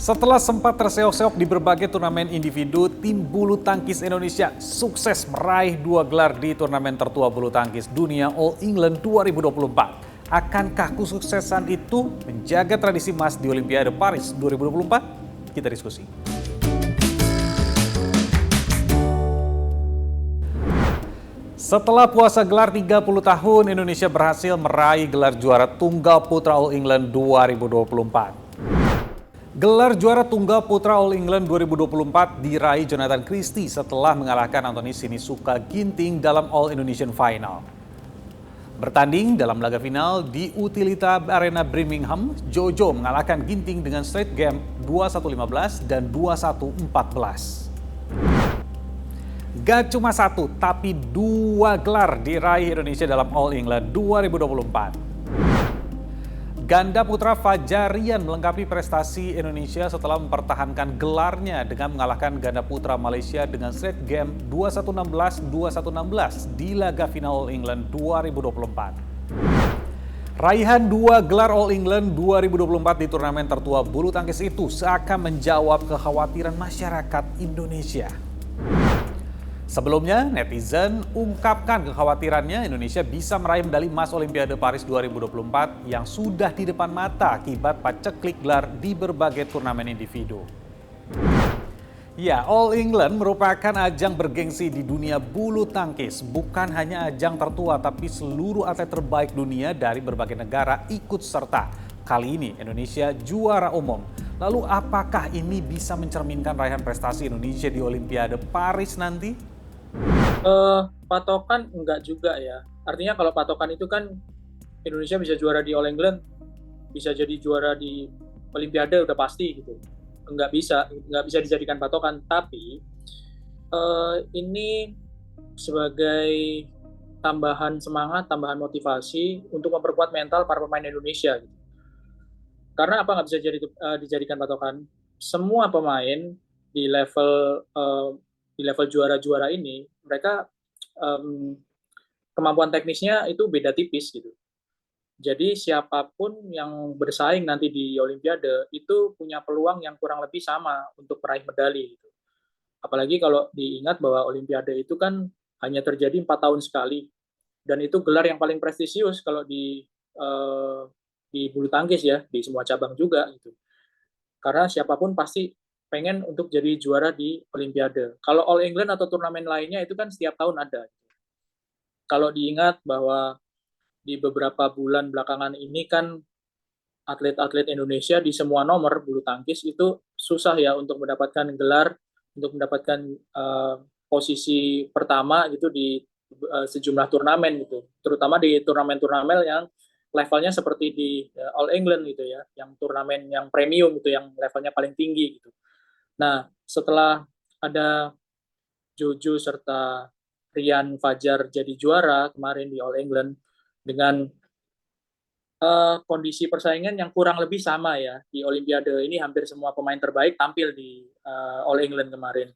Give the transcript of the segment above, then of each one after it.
Setelah sempat terseok-seok di berbagai turnamen individu, tim bulu tangkis Indonesia sukses meraih 2 gelar di turnamen tertua bulu tangkis dunia All England 2024. Akankah kesuksesan itu menjaga tradisi emas di Olimpiade Paris 2024? Kita diskusi. Setelah puasa gelar 30 tahun, Indonesia berhasil meraih gelar juara tunggal putra All England 2024. Gelar juara tunggal putra All England 2024 diraih Jonathan Christie setelah mengalahkan Anthony Sinisuka Ginting dalam All Indonesian Final. Bertanding dalam laga final di Utilita Arena Birmingham, Jojo mengalahkan Ginting dengan straight game 21-15 dan 21-14. Gak cuma satu, tapi 2 gelar diraih Indonesia dalam All England 2024. Ganda putra Fajar Rian melengkapi prestasi Indonesia setelah mempertahankan gelarnya dengan mengalahkan ganda putra Malaysia dengan straight game 21-16, 21-16 di laga final All England 2024. Raihan 2 gelar All England 2024 di turnamen tertua bulu tangkis itu seakan menjawab kekhawatiran masyarakat Indonesia. Sebelumnya, netizen ungkapkan kekhawatirannya Indonesia bisa meraih medali emas Olimpiade Paris 2024 yang sudah di depan mata akibat paceklik gelar di berbagai turnamen individu. Ya, All England merupakan ajang bergengsi di dunia bulu tangkis. Bukan hanya ajang tertua, tapi seluruh atlet terbaik dunia dari berbagai negara ikut serta. Kali ini Indonesia juara umum. Lalu apakah ini bisa mencerminkan raihan prestasi Indonesia di Olimpiade Paris nanti? Patokan enggak juga ya. Artinya kalau patokan itu kan Indonesia bisa juara di All England, bisa jadi juara di Olimpiade udah pasti gitu. Enggak bisa dijadikan patokan. Tapi ini sebagai tambahan semangat, tambahan motivasi untuk memperkuat mental para pemain Indonesia. Gitu. Karena apa nggak bisa dijadikan patokan? Semua pemain di level juara-juara ini, mereka kemampuan teknisnya itu beda tipis gitu. Jadi siapapun yang bersaing nanti di Olimpiade itu punya peluang yang kurang lebih sama untuk meraih medali gitu. Apalagi kalau diingat bahwa Olimpiade itu kan hanya terjadi 4 tahun sekali dan itu gelar yang paling prestisius kalau di bulu tangkis ya, di semua cabang juga gitu. Karena siapapun pasti pengen untuk jadi juara di Olimpiade. Kalau All England atau turnamen lainnya itu kan setiap tahun ada. Kalau diingat bahwa di beberapa bulan belakangan ini kan atlet-atlet Indonesia di semua nomor bulu tangkis itu susah ya untuk mendapatkan gelar, untuk mendapatkan posisi pertama gitu di sejumlah turnamen gitu. Terutama di turnamen-turnamen yang levelnya seperti di All England gitu ya, yang turnamen yang premium gitu, yang levelnya paling tinggi gitu. Nah, setelah ada Jojo serta Rian Fajar jadi juara kemarin di All England dengan kondisi persaingan yang kurang lebih sama ya di Olimpiade ini, hampir semua pemain terbaik tampil di All England kemarin.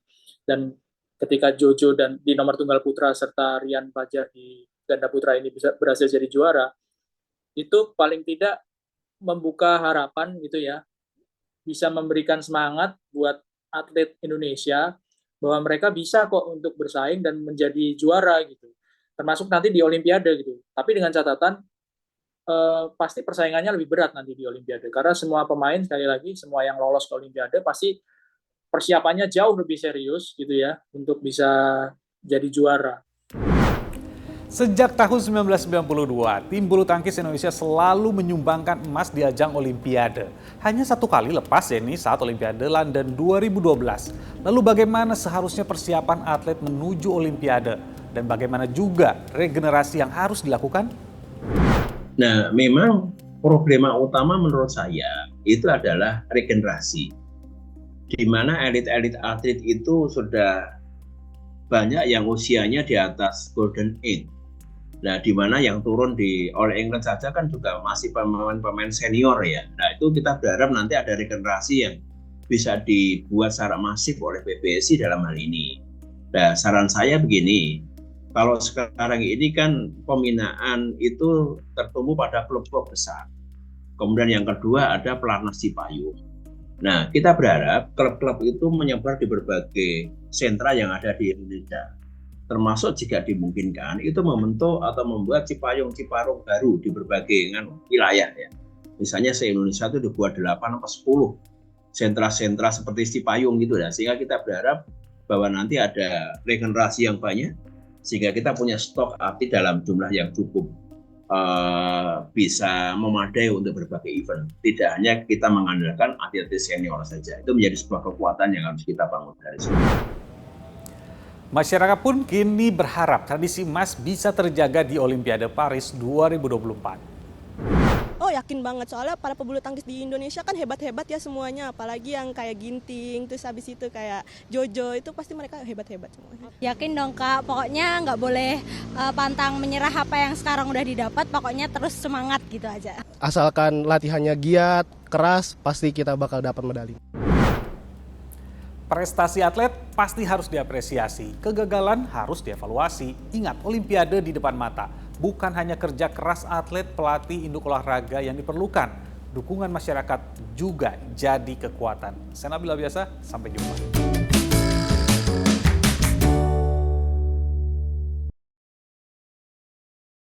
Dan ketika Jojo dan di nomor tunggal putra serta Rian Fajar di ganda putra ini bisa berhasil jadi juara, itu paling tidak membuka harapan gitu ya, bisa memberikan semangat buat atlet Indonesia bahwa mereka bisa kok untuk bersaing dan menjadi juara gitu. Termasuk nanti di Olimpiade gitu. Tapi dengan catatan pasti persaingannya lebih berat nanti di Olimpiade karena semua pemain, sekali lagi semua yang lolos ke Olimpiade pasti persiapannya jauh lebih serius gitu ya untuk bisa jadi juara. Sejak tahun 1992, tim bulu tangkis Indonesia selalu menyumbangkan emas di ajang Olimpiade. Hanya 1 kali lepas, yakni saat Olimpiade London 2012. Lalu bagaimana seharusnya persiapan atlet menuju Olimpiade? Dan bagaimana juga regenerasi yang harus dilakukan? Nah, memang problema utama menurut saya itu adalah regenerasi. Di mana elit-elit atlet itu sudah banyak yang usianya di atas golden age. Nah, di mana yang turun di All England saja kan juga masih pemain-pemain senior ya. Nah, itu kita berharap nanti ada regenerasi yang bisa dibuat secara masif oleh PBSI dalam hal ini. Nah, saran saya begini, kalau sekarang ini kan pembinaan itu tertumpu pada klub-klub besar. Kemudian yang kedua ada pelatnas Cipayung. Nah, kita berharap klub-klub itu menyebar di berbagai sentra yang ada di Indonesia. Termasuk jika dimungkinkan itu membentuk atau membuat cipayung-ciparung baru di berbagai wilayah ya. Misalnya se-Indonesia itu dibuat 8 atau 10 sentra-sentra seperti cipayung gitu ya. Sehingga kita berharap bahwa nanti ada regenerasi yang banyak sehingga kita punya stok atlet dalam jumlah yang cukup bisa memadai untuk berbagai event. Tidak hanya kita mengandalkan atlet senior saja. Itu menjadi sebuah kekuatan yang harus kita bangun dari sini. Masyarakat pun kini berharap tradisi emas bisa terjaga di Olimpiade Paris 2024. Oh yakin banget, soalnya para pebulu tangkis di Indonesia kan hebat-hebat ya semuanya, apalagi yang kayak Ginting, terus habis itu kayak Jojo, itu pasti mereka hebat-hebat semuanya. Yakin dong Kak, pokoknya nggak boleh pantang menyerah apa yang sekarang udah didapat, pokoknya terus semangat gitu aja. Asalkan latihannya giat, keras, pasti kita bakal dapat medali. Prestasi atlet pasti harus diapresiasi, kegagalan harus dievaluasi. Ingat, Olimpiade di depan mata, bukan hanya kerja keras atlet, pelatih, induk olahraga yang diperlukan. Dukungan masyarakat juga jadi kekuatan. Saya Nabila Biasa, sampai jumpa.